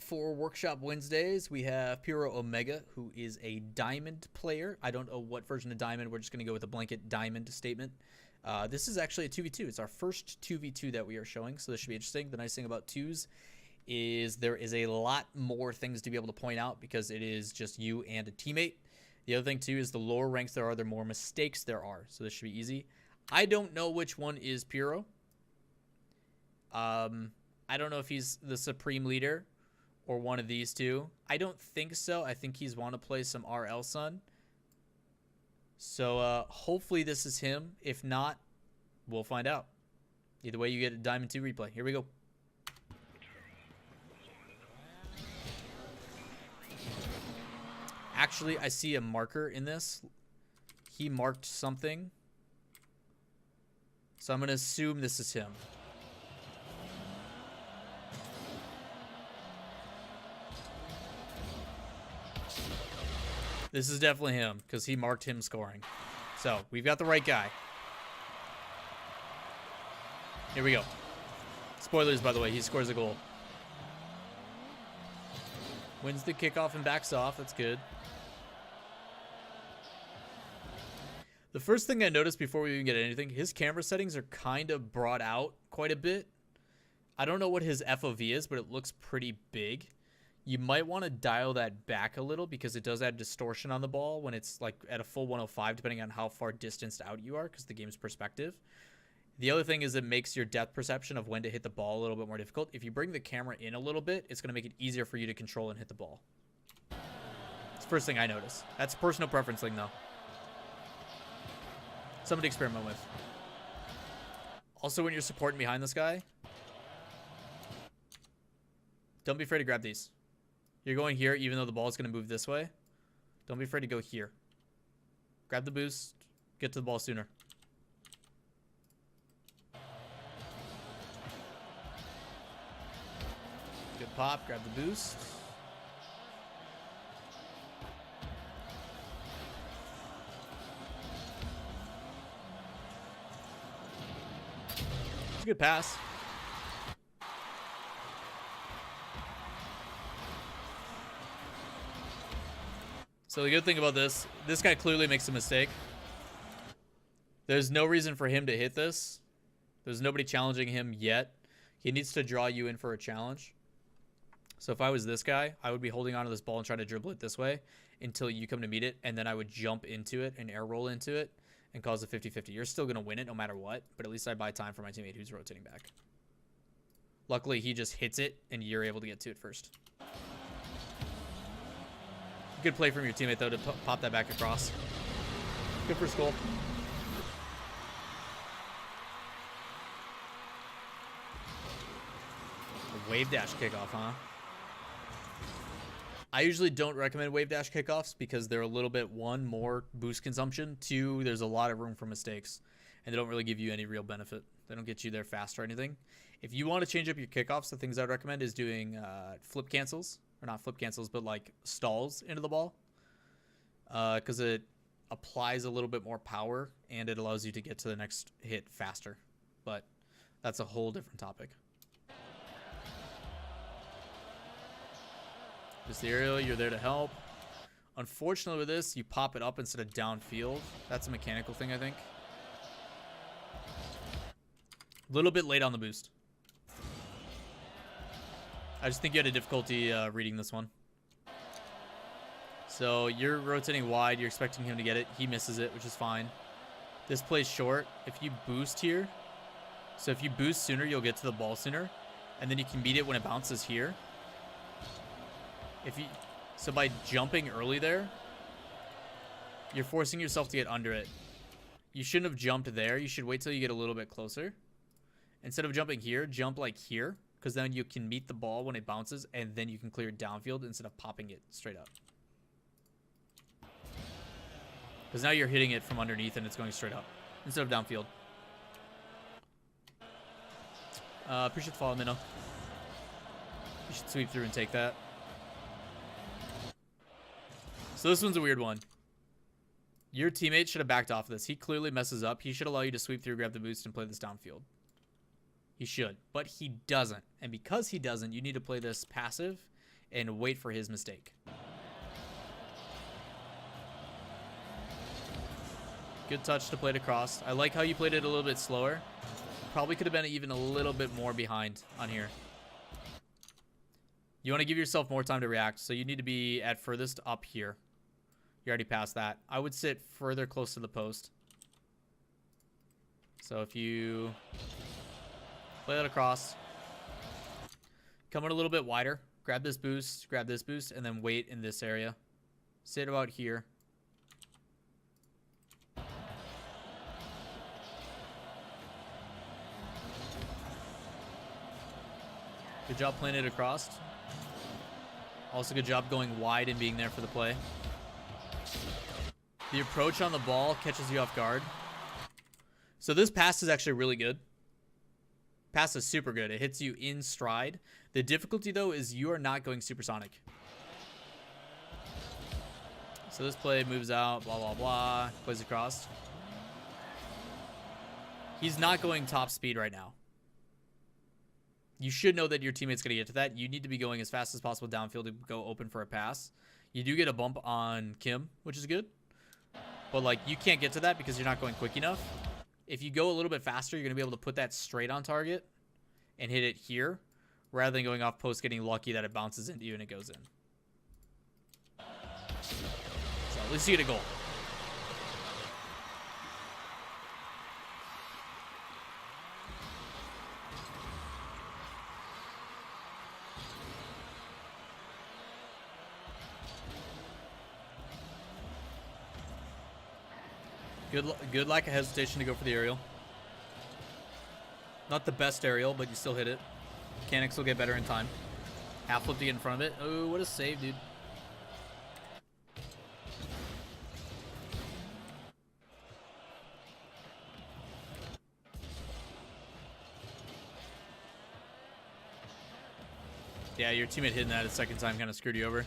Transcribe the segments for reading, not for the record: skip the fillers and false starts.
for Workshop Wednesdays, we have Piro Omega, who is a Diamond player. I don't know what version of Diamond. We're just going to go with a blanket Diamond statement. This is actually a 2v2. It's our first 2v2 that we are showing, so this should be interesting. The nice thing about 2s is there is a lot more things to be able to point out because it is just you and a teammate. The other thing, too, is the lower ranks there are, the more mistakes there are, so this should be easy. I don't know which one is Piro. I don't know if he's the Supreme Leader or one of these two. I don't think so. I think he's want to play some RL Sun. So hopefully this is him. If not, we'll find out. Either way, you get a Diamond 2 replay. Here we go. Actually, I see a marker in this. He marked something. So I'm going to assume this is him. This is definitely him, because he marked him scoring. So, we've got the right guy. Here we go. Spoilers, by the way, he scores a goal. Wins the kickoff and backs off. That's good. The first thing I noticed before we even get anything, his camera settings are kind of brought out quite a bit. I don't know what his FOV is, but it looks pretty big. You might want to dial that back a little because it does add distortion on the ball when it's like at a full 105, depending on how far distanced out you are because the game's perspective. The other thing is it makes your depth perception of when to hit the ball a little bit more difficult. If you bring the camera in a little bit, it's going to make it easier for you to control and hit the ball. It's the first thing I notice. That's a personal preference thing, though. Something to experiment with. Also, when you're supporting behind this guy, don't be afraid to grab these. You're going here, even though the ball is going to move this way. Don't be afraid to go here. Grab the boost. Get to the ball sooner. Good pop. Grab the boost. It's a good pass. So the good thing about this guy clearly makes a mistake. There's no reason for him to hit this. There's nobody challenging him yet. He needs to draw you in for a challenge. So if I was this guy, I would be holding onto this ball and trying to dribble it this way until you come to meet it, and then I would jump into it and air roll into it and cause a 50-50. You're still going to win it no matter what, but at least I buy time for my teammate who's rotating back. Luckily, he just hits it, and you're able to get to it first. Good play from your teammate, though, to pop that back across. Good first goal. A wave dash kickoff, huh? I usually don't recommend wave dash kickoffs because they're a little bit, one, more boost consumption. Two, there's a lot of room for mistakes, and they don't really give you any real benefit. They don't get you there fast or anything. If you want to change up your kickoffs, the things I would recommend is doing flip cancels. Or not flip cancels, but like stalls into the ball. Because it applies a little bit more power and it allows you to get to the next hit faster. But that's a whole different topic. Just the aerial, you're there to help. Unfortunately with this, you pop it up instead of downfield. That's a mechanical thing, I think. A little bit late on the boost. I just think you had a difficulty reading this one. So you're rotating wide. You're expecting him to get it. He misses it, which is fine. This plays short. If you boost here, so if you boost sooner, you'll get to the ball sooner. And then you can beat it when it bounces here. So by jumping early there, you're forcing yourself to get under it. You shouldn't have jumped there. You should wait till you get a little bit closer. Instead of jumping here, jump like here. Because then you can meet the ball when it bounces, and then you can clear it downfield instead of popping it straight up. Because now you're hitting it from underneath, and it's going straight up instead of downfield. Appreciate the follow, Minnow. You should sweep through and take that. So this one's a weird one. Your teammate should have backed off of this. He clearly messes up. He should allow you to sweep through, grab the boost, and play this downfield. He should, but he doesn't. And because he doesn't, you need to play this passive and wait for his mistake. Good touch to play it across. I like how you played it a little bit slower. Probably could have been even a little bit more behind on here. You want to give yourself more time to react, so you need to be at furthest up here. You're already past that. I would sit further close to the post. So if you play that across, come in a little bit wider, grab this boost, and then wait in this area. Sit about here. Good job playing it across. Also good job going wide and being there for the play. The approach on the ball catches you off guard. So this pass is actually really good. Pass is super good. It hits you in stride. The difficulty, though, is you are not going supersonic. So this play moves out, blah, blah, blah. Plays across. He's not going top speed right now. You should know that your teammate's going to get to that. You need to be going as fast as possible downfield to go open for a pass. You do get a bump on Kim, which is good. But, like, you can't get to that because you're not going quick enough. If you go a little bit faster, you're going to be able to put that straight on target and hit it here rather than going off post, getting lucky that it bounces into you and it goes in. So at least you get a goal. Good lack of hesitation to go for the aerial. Not the best aerial, but you still hit it. Mechanics will get better in time. Half flip to get in front of it. Oh, what a save, dude. Yeah, your teammate hitting that a second time kind of screwed you over.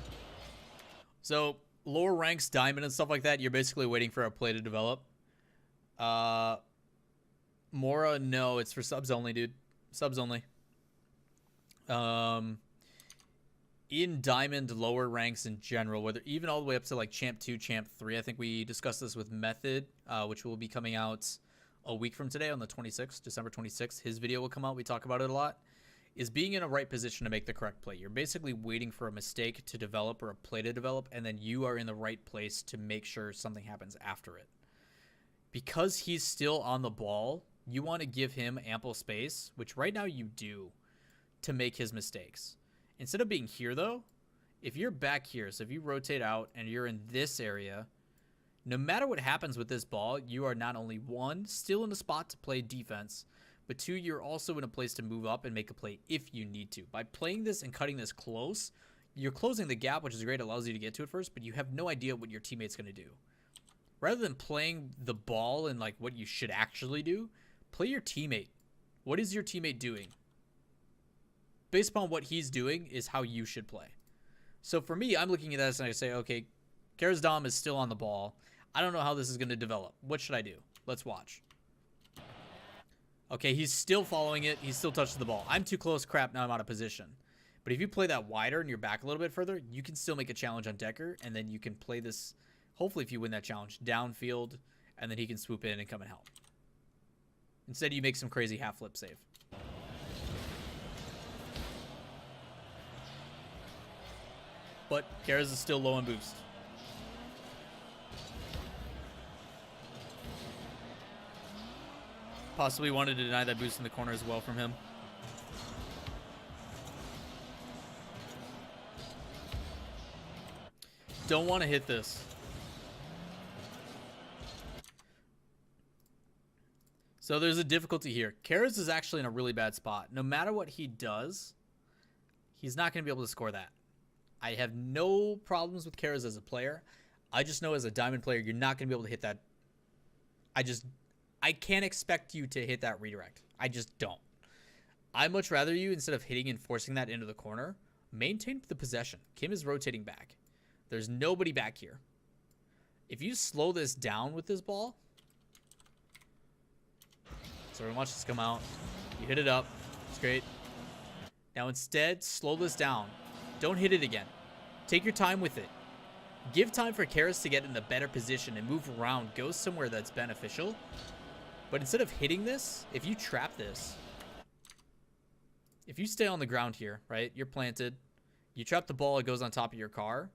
So, lower ranks, diamond and stuff like that, you're basically waiting for a play to develop. Mora, no, it's for subs only, dude. Subs only. In diamond, lower ranks in general, whether even all the way up to like champ 2, champ 3, I think we discussed this with Method, which will be coming out a week from today on the 26th, December 26th. His video will come out. We talk about it a lot. Is being in a right position to make the correct play. You're basically waiting for a mistake to develop or a play to develop, and then you are in the right place to make sure something happens after it. Because he's still on the ball, you want to give him ample space, which right now you do, to make his mistakes. Instead of being here, though, if you're back here, so if you rotate out and you're in this area, no matter what happens with this ball, you are not only, one, still in a spot to play defense, but two, you're also in a place to move up and make a play if you need to. By playing this and cutting this close, you're closing the gap, which is great. It allows you to get to it first, but you have no idea what your teammate's going to do. Rather than playing the ball and like what you should actually do, play your teammate. What is your teammate doing? Based upon what he's doing is how you should play. So for me, I'm looking at this and I say, okay, Karazdam is still on the ball. I don't know how this is going to develop. What should I do? Let's watch. Okay, he's still following it. He's still touching the ball. I'm too close. Crap, now I'm out of position. But if you play that wider and you're back a little bit further, you can still make a challenge on Decker, and then you can play this, hopefully if you win that challenge, downfield, and then he can swoop in and come and help. Instead, you make some crazy half flip save. But Karas is still low on boost. Possibly wanted to deny that boost in the corner as well from him. Don't want to hit this. So there's a difficulty here. Karas is actually in a really bad spot. No matter what he does, he's not going to be able to score that. I have no problems with Karas as a player. I just know as a diamond player, you're not going to be able to hit that. I can't expect you to hit that redirect. I just don't. I'd much rather you, instead of hitting and forcing that into the corner, maintain the possession. Kim is rotating back. There's nobody back here. If you slow this down with this ball, so everyone watch this come out. You hit it up. It's great. Now instead, slow this down. Don't hit it again. Take your time with it. Give time for Karis to get in a better position and move around. Go somewhere that's beneficial. But instead of hitting this, if you trap this, if you stay on the ground here, right? You're planted. You trap the ball, it goes on top of your car.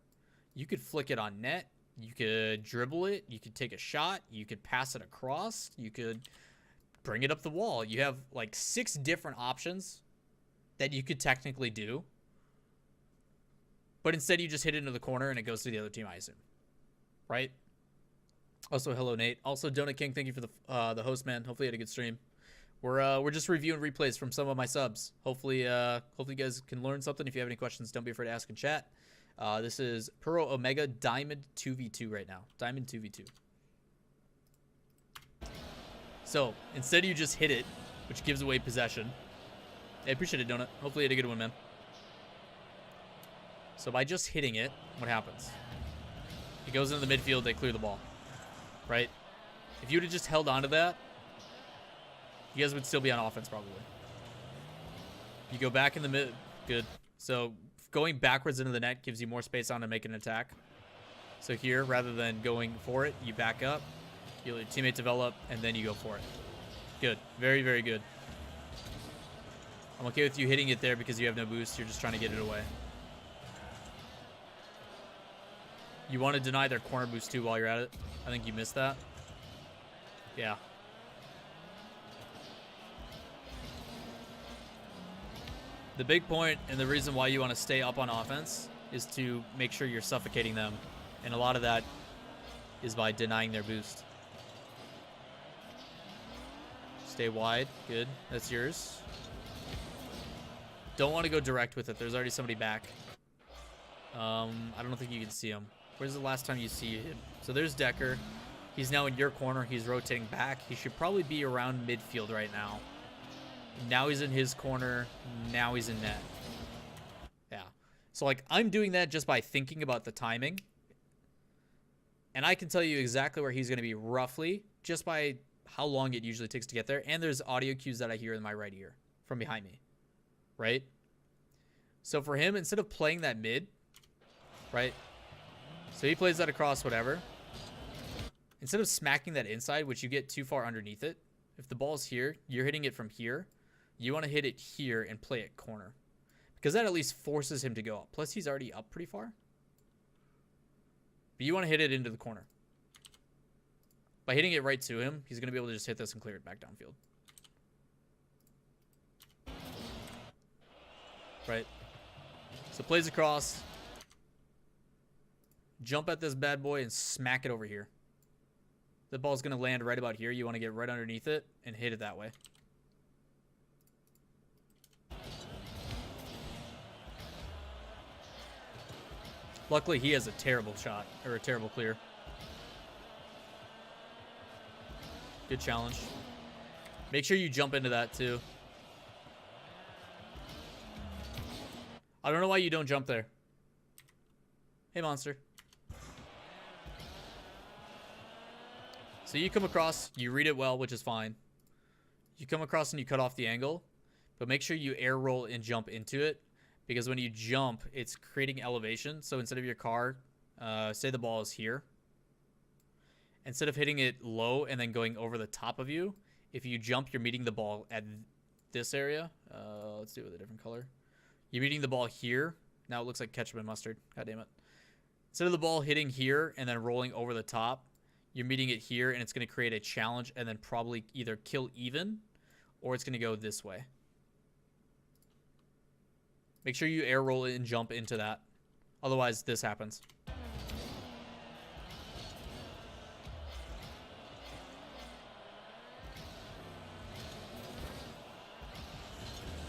You could flick it on net. You could dribble it. You could take a shot. You could pass it across. You could bring it up the wall. You have like 6 different options that you could technically do. But instead you just hit it into the corner and it goes to the other team, I assume. Right? Also, hello, Nate. Also, Donut King, thank you for the host, man. Hopefully you had a good stream. We're just reviewing replays from some of my subs. Hopefully you guys can learn something. If you have any questions, don't be afraid to ask in chat. This is Puro Omega Diamond 2v2 right now. Diamond 2v2. So, instead you just hit it, which gives away possession. Hey, I appreciate it, Donut. Hopefully you had a good one, man. So by just hitting it, what happens? It goes into the midfield, they clear the ball. Right? If you would have just held on to that, you guys would still be on offense probably. You go back in the mid. Good. So going backwards into the net gives you more space on to make an attack. So here, rather than going for it, you back up, you let your teammate develop, and then you go for it. Good. Very, very good. I'm okay with you hitting it there because you have no boost. You're just trying to get it away. You want to deny their corner boost too while you're at it. I think you missed that. Yeah. The big point and the reason why you want to stay up on offense is to make sure you're suffocating them. And a lot of that is by denying their boost. Stay wide. Good. That's yours. Don't want to go direct with it. There's already somebody back. I don't think you can see him. Where's the last time you see him? So there's Decker. He's now in your corner. He's rotating back. He should probably be around midfield right now. Now he's in his corner. Now he's in net. Yeah. So, like, I'm doing that just by thinking about the timing. And I can tell you exactly where he's going to be roughly just by how long it usually takes to get there. And there's audio cues that I hear in my right ear from behind me. Right? So for him, instead of playing that mid, right? So he plays that across, whatever. Instead of smacking that inside, which you get too far underneath it, if the ball's here, you're hitting it from here. You want to hit it here and play it corner. Because that at least forces him to go up. Plus, he's already up pretty far. But you want to hit it into the corner. By hitting it right to him, he's going to be able to just hit this and clear it back downfield. Right? So plays across. Jump at this bad boy and smack it over here. The ball's going to land right about here. You want to get right underneath it and hit it that way. Luckily, he has a terrible shot, or a terrible clear. Good challenge. Make sure you jump into that, too. I don't know why you don't jump there. Hey, monster. So you come across, you read it well, which is fine. You come across and you cut off the angle, but make sure you air roll and jump into it, because when you jump, it's creating elevation. So instead of your car, say the ball is here, instead of hitting it low and then going over the top of you, if you jump, you're meeting the ball at this area. Let's do it with a different color. You're meeting the ball here. Now it looks like ketchup and mustard. God damn it. Instead of the ball hitting here and then rolling over the top, you're meeting it here, and it's going to create a challenge and then probably either kill even or it's going to go this way. Make sure you air roll and jump into that. Otherwise, this happens.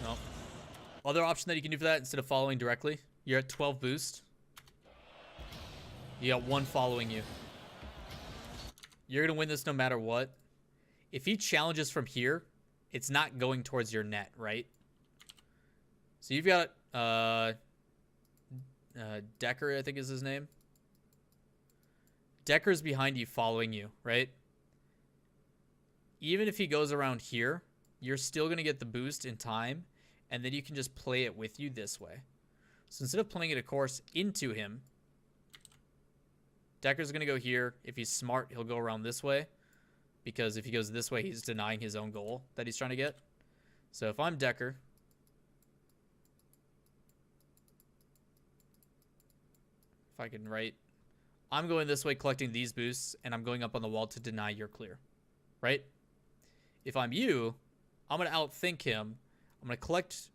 No. Other option that you can do for that, instead of following directly, you're at 12 boost. You got one following you. You're going to win this no matter what. If he challenges from here, it's not going towards your net, right? So you've got Decker, I think is his name. Decker's behind you, following you, right? Even if he goes around here, you're still going to get the boost in time, and then you can just play it with you this way. So instead of playing it, of course, into him, Decker's going to go here. If he's smart, he'll go around this way. Because if he goes this way, he's denying his own goal that he's trying to get. So if I'm Decker, if I can write, I'm going this way, collecting these boosts, and I'm going up on the wall to deny your clear. Right? If I'm you, I'm going to outthink him. I'm going to collect.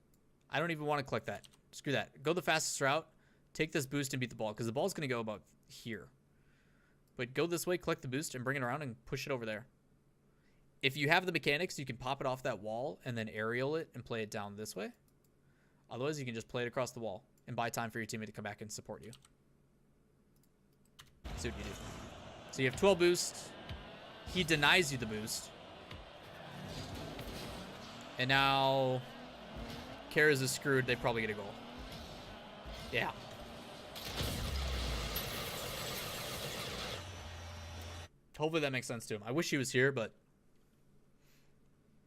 I don't even want to collect that. Screw that. Go the fastest route. Take this boost and beat the ball. Because the ball's going to go about here. But go this way, collect the boost, and bring it around and push it over there. If you have the mechanics, you can pop it off that wall and then aerial it and play it down this way. Otherwise, you can just play it across the wall and buy time for your teammate to come back and support you. See what you do. So you have 12 boosts. He denies you the boost. And now Kara's is screwed. They probably get a goal. Yeah. Hopefully that makes sense to him. I wish he was here, but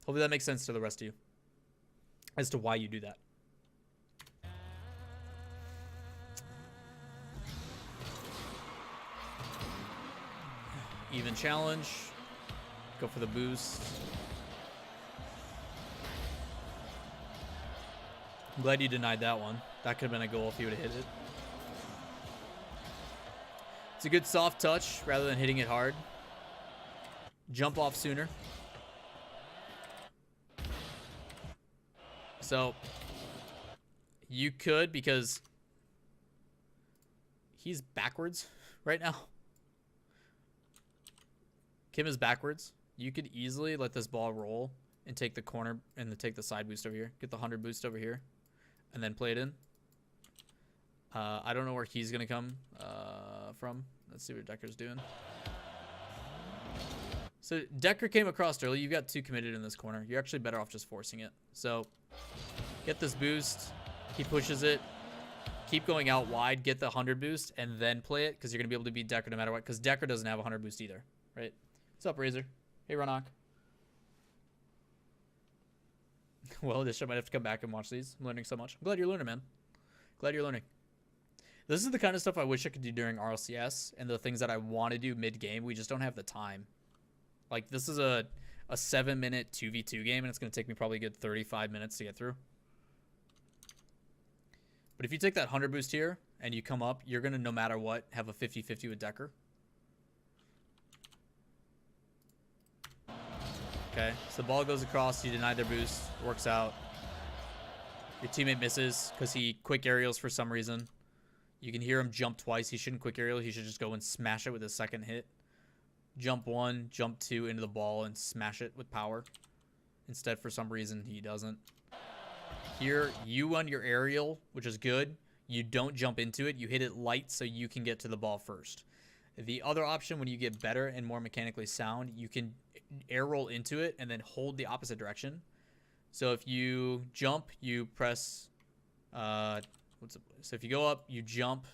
hopefully that makes sense to the rest of you as to why you do that. Even challenge. Go for the boost. I'm glad you denied that one. That could have been a goal if you would have hit it. It's a good soft touch rather than hitting it hard. Jump off sooner. So you could, because he's backwards right now. Kim is backwards. You could easily let this ball roll and take the corner and then take the side boost over here. Get the 100 boost over here and then play it in. I don't know where he's going to come from. Let's see what Decker's doing. So Decker came across early. You've got 2 committed in this corner. You're actually better off just forcing it. So get this boost. He pushes it. Keep going out wide. Get the 100 boost and then play it because you're going to be able to beat Decker no matter what, because Decker doesn't have a 100 boost either, right? What's up, Razor? Hey, Ronok. Well, this I might have to come back and watch these. I'm learning so much. I'm glad you're learning, man. Glad you're learning. This is the kind of stuff I wish I could do during RLCS and the things that I want to do mid-game. We just don't have the time. Like, this is a 7-minute 2v2 game, and it's going to take me probably a good 35 minutes to get through. But if you take that 100 boost here and you come up, you're going to, no matter what, have a 50-50 with Decker. Okay, so the ball goes across. You deny their boost. Works out. Your teammate misses because he quick aerials for some reason. You can hear him jump twice. He shouldn't quick aerial. He should just go and smash it with his second hit. Jump 1, jump 2 into the ball and smash it with power. Instead, for some reason, he doesn't. Here, you run your aerial, which is good. You don't jump into it. You hit it light so you can get to the ball first. The other option, when you get better and more mechanically sound, you can air roll into it and then hold the opposite direction. So if you jump, you press... So if you go up, you jump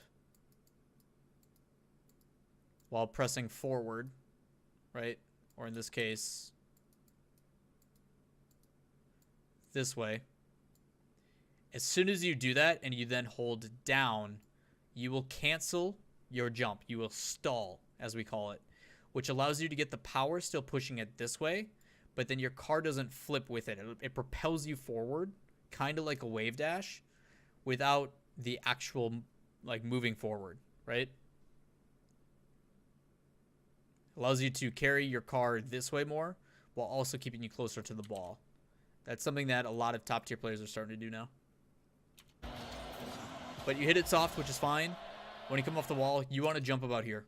while pressing forward, right? Or in this case, this way. As soon as you do that and you then hold down, you will cancel your jump. You will stall, as we call it, which allows you to get the power still pushing it this way, but then your car doesn't flip with it. It propels you forward, kind of like a wave dash, without the actual, like, moving forward, right? Allows you to carry your car this way more while also keeping you closer to the ball. That's something that a lot of top tier players are starting to do now. But you hit it soft, which is fine. When you come off the wall, you want to jump about here.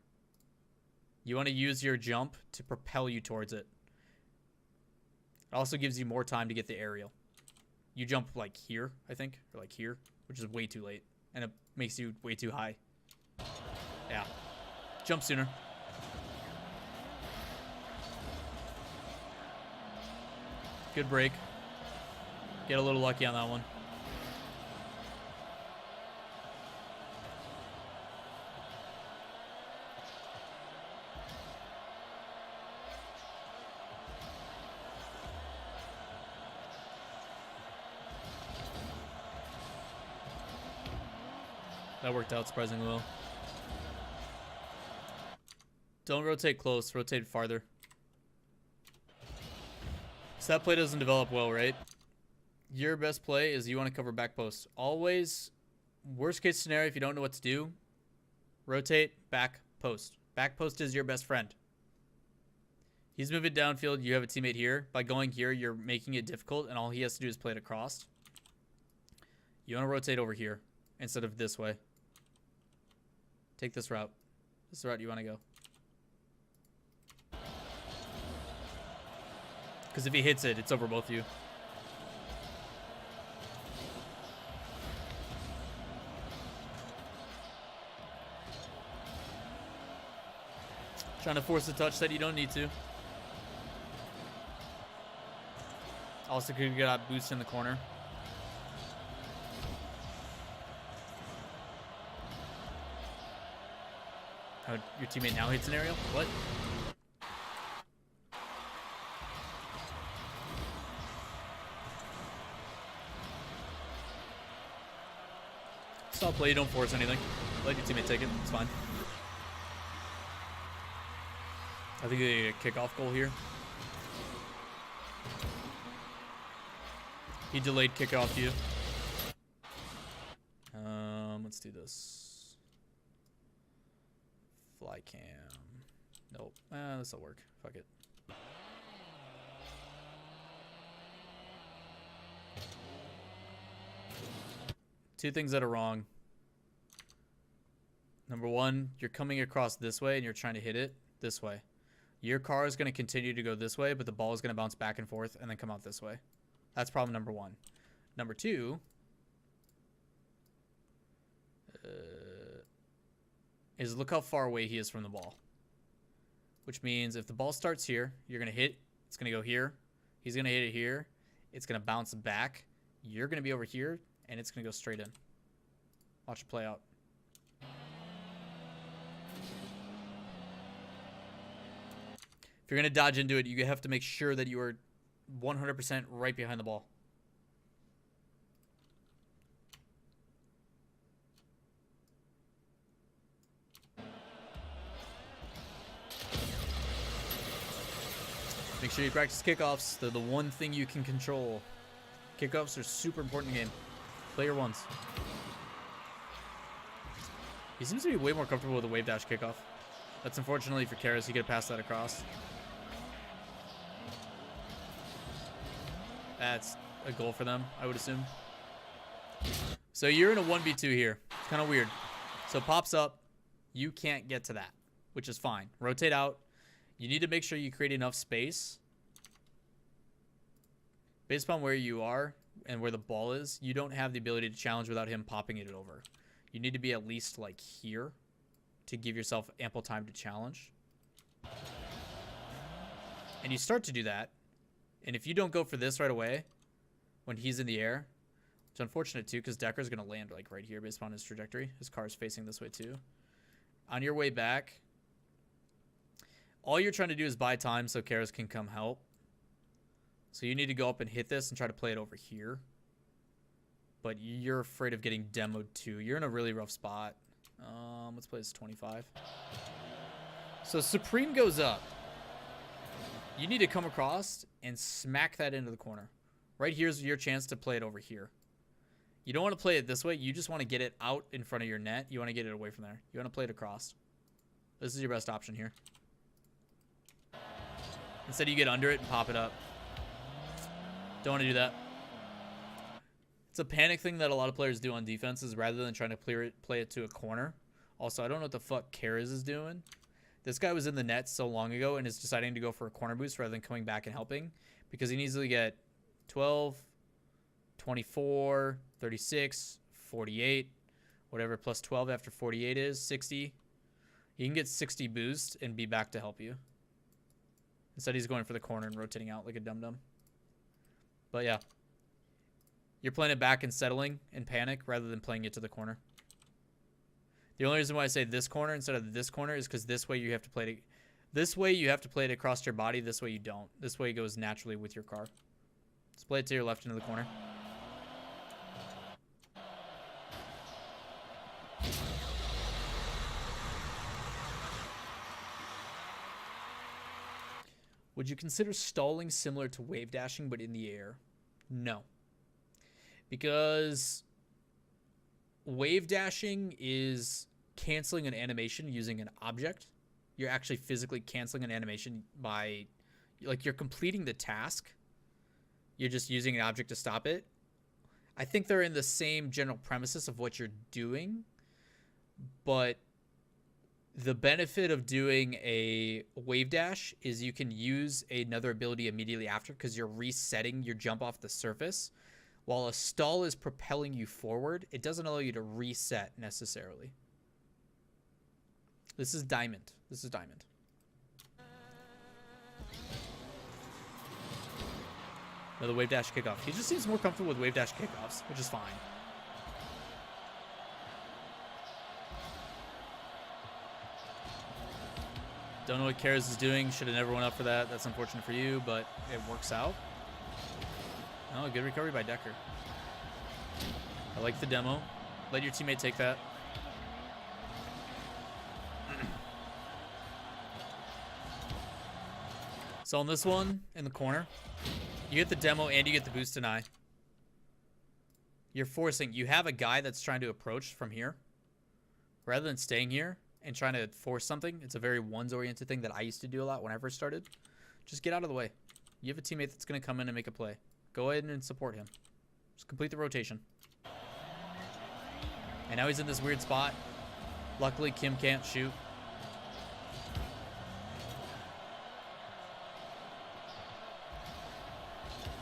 You want to use your jump to propel you towards it. It also gives you more time to get the aerial. You jump like here, I think, or like here, which is way too late. And it makes you way too high. Yeah. Jump sooner. Good break. Get a little lucky on that one. That worked out surprisingly well. Don't rotate close. Rotate farther. So that play doesn't develop well, right? Your best play is you want to cover back post. Always, worst case scenario, if you don't know what to do, rotate back post. Back post is your best friend. He's moving downfield. You have a teammate here. By going here, you're making it difficult, and all he has to do is play it across. You want to rotate over here instead of this way. Take this route. This is the route you want to go. Because if he hits it, it's over both of you. Trying to force a touch that you don't need to. Also could get out boost in the corner. Oh, your teammate now hits an aerial? What? Stop play, you don't force anything. Let your teammate take it, it's fine. I think they get a kickoff goal here. He delayed kickoff you. Let's do this. Fly cam. Nope. This'll work. Fuck it. Two things that are wrong. Number one, you're coming across this way and you're trying to hit it this way. Your car is going to continue to go this way, but the ball is going to bounce back and forth and then come out this way. That's problem number one. Number two is look how far away he is from the ball. Which means if the ball starts here, you're going to hit, it's going to go here. He's going to hit it here. It's going to bounce back. You're going to be over here, and it's going to go straight in. Watch it play out. If you're going to dodge into it, you have to make sure that you are 100% right behind the ball. Make sure you practice kickoffs. They're the one thing you can control. Kickoffs are super important in the game. Play your ones. He seems to be way more comfortable with a wave dash kickoff. That's unfortunately for Karas. He could have passed that across. That's a goal for them, I would assume. So you're in a 1v2 here. It's kind of weird. So pops up. You can't get to that, which is fine. Rotate out. You need to make sure you create enough space. Based upon where you are and where the ball is, you don't have the ability to challenge without him popping it over. You need to be at least like here to give yourself ample time to challenge. And you start to do that. And if you don't go for this right away, when he's in the air, it's unfortunate too, because Decker's going to land like right here based on his trajectory. His car's facing this way too. On your way back, all you're trying to do is buy time so Karas can come help. So you need to go up and hit this and try to play it over here. But you're afraid of getting demoed too. You're in a really rough spot. Let's play this 25. So Supreme goes up. You need to come across and smack that into the corner. Right here's your chance to play it over here. You don't want to play it this way. You just want to get it out in front of your net. You want to get it away from there. You want to play it across. This is your best option here. Instead, you get under it and pop it up. Don't want to do that. It's a panic thing that a lot of players do on defenses rather than trying to play it to a corner. Also, I don't know what the fuck Karas is doing. This guy was in the net so long ago and is deciding to go for a corner boost rather than coming back and helping because he needs to get 12, 24, 36, 48, whatever plus 12 after 48 is, 60. He can get 60 boost and be back to help you. Instead, he's going for the corner and rotating out like a dum-dum. But yeah. You're playing it back and settling in panic rather than playing it to the corner. The only reason why I say this corner instead of this corner is because this way you have to play it. This way you have to play it across your body. This way you don't. This way it goes naturally with your car. Let's play it to your left into the corner. Would you consider stalling similar to wave dashing but in the air? No. Because wave dashing is canceling an animation using an object. You're actually physically canceling an animation by, like, you're completing the task. You're just using an object to stop it. I think they're in the same general premises of what you're doing, but the benefit of doing a wave dash is you can use another ability immediately after because you're resetting your jump off the surface. While a stall is propelling you forward, it doesn't allow you to reset necessarily. This is diamond. This is diamond. Another wave dash kickoff. He just seems more comfortable with wave dash kickoffs, which is fine. Don't know what Karas is doing. Should have never went up for that. That's unfortunate for you, but it works out. Oh, good recovery by Decker. I like the demo. Let your teammate take that. So on this one, in the corner, you get the demo and you get the boost deny. You're forcing. You have a guy that's trying to approach from here. Rather than staying here and trying to force something, it's a very ones-oriented thing that I used to do a lot when I first started. Just get out of the way. You have a teammate that's going to come in and make a play. Go ahead and support him. Just complete the rotation. And now he's in this weird spot. Luckily, Kim can't shoot.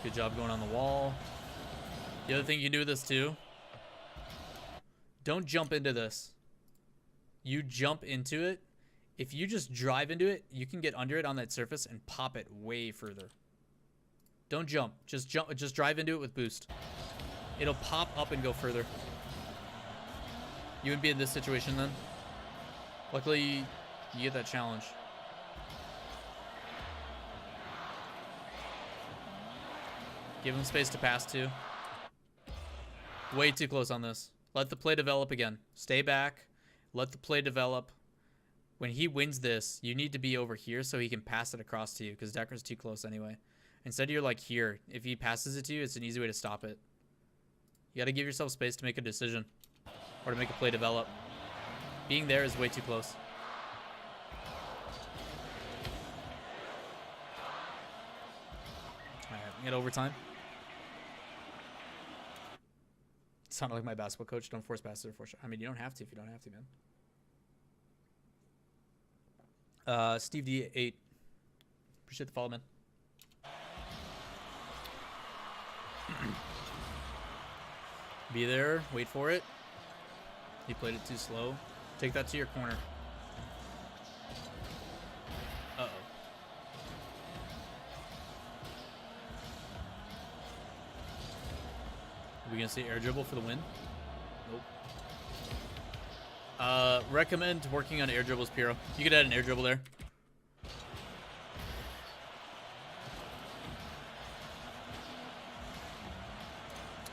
Good job going on the wall. The other thing you can do with this too, don't jump into this. You jump into it. If you just drive into it, you can get under it on that surface and pop it way further. Don't jump. Just drive into it with boost. It'll pop up and go further. You would be in this situation then. Luckily, you get that challenge. Give him space to pass to. Way too close on this. Let the play develop again. Stay back. Let the play develop. When he wins this, you need to be over here so he can pass it across to you because Decker's too close anyway. Instead, you're like here. If he passes it to you, it's an easy way to stop it. You got to give yourself space to make a decision or to make a play develop. Being there is way too close. All right, we get overtime. Sounded like my basketball coach. Don't force passes or force. I mean, you don't have to if you don't have to, man. Steve D8. Appreciate the follow, man. Be there. Wait for it. He played it too slow. Take that to your corner. Uh-oh. Are we going to see air dribble for the win? Nope. Recommend working on air dribbles, Piro. You could add an air dribble there.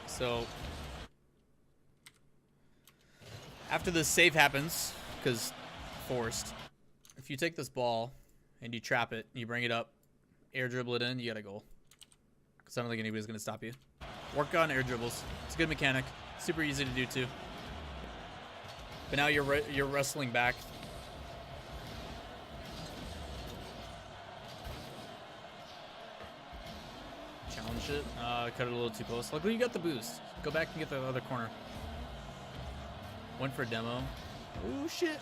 So, after this save happens, because forced, if you take this ball and you trap it, you bring it up, air dribble it in, you got a goal. Because I don't think anybody's going to stop you. Work on air dribbles. It's a good mechanic. Super easy to do too. But now you're wrestling back. Challenge it. Cut it a little too close. Luckily you got the boost. Go back and get the other corner. Went for a demo. Oh shit.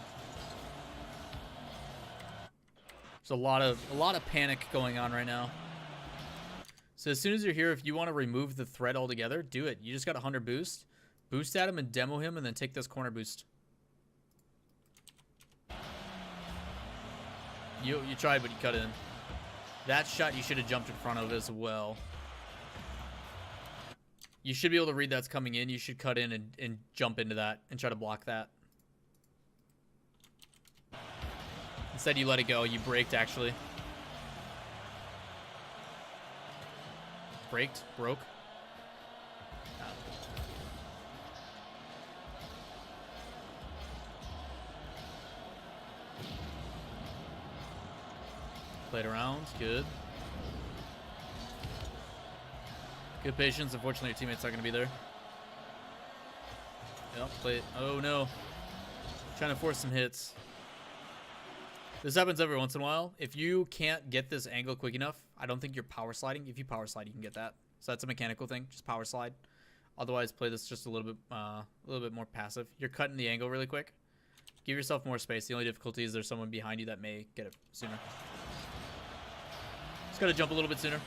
There's a lot of panic going on right now. So as soon as you're here, if you want to remove the threat altogether, do it. You just got 100 boost. Boost at him and demo him and then take this corner boost. You tried, but you cut in. That shot you should have jumped in front of as well. You should be able to read that's coming in. You should cut in and jump into that and try to block that. Instead, you let it go. You braked, actually. Braked? Broke? Played around. Good. Good patience. Unfortunately, your teammates aren't going to be there. Yep, play it. Oh, no. Trying to force some hits. This happens every once in a while. If you can't get this angle quick enough, I don't think you're power sliding. If you power slide, you can get that. So that's a mechanical thing. Just power slide. Otherwise, play this just a little bit more passive. You're cutting the angle really quick. Give yourself more space. The only difficulty is there's someone behind you that may get it sooner. Just gotta jump a little bit sooner.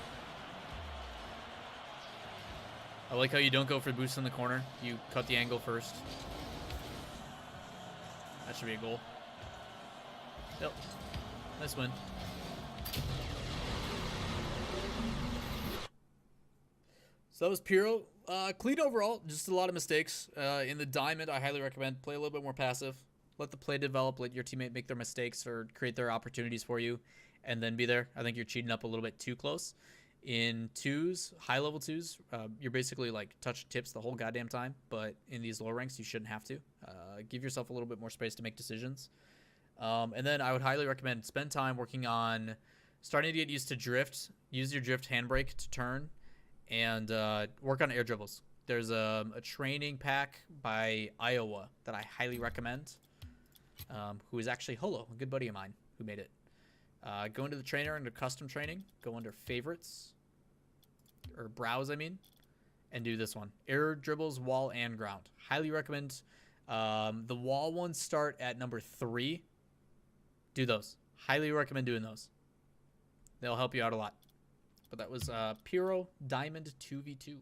I like how you don't go for boost in the corner. You cut the angle first. That should be a goal. Yep. Nice win. So that was Piro. Clean overall. Just a lot of mistakes. In the diamond, I highly recommend play a little bit more passive. Let the play develop. Let your teammate make their mistakes or create their opportunities for you, and then be there. I think you're cheating up a little bit too close. In twos, high level twos, you're basically like touch tips the whole goddamn time. But in these lower ranks, you shouldn't have to. Give yourself a little bit more space to make decisions. And then I would highly recommend spend time working on starting to get used to drift. Use your drift handbrake to turn, and work on air dribbles. There's a training pack by Iowa that I highly recommend, who is actually Holo, a good buddy of mine who made it. Go into the trainer under custom training, go under favorites, or browse, I mean, and do this one. Air dribbles, wall, and ground. Highly recommend. The wall ones start at number 3. Do those. Highly recommend doing those. They'll help you out a lot. But that was Piro Diamond 2v2.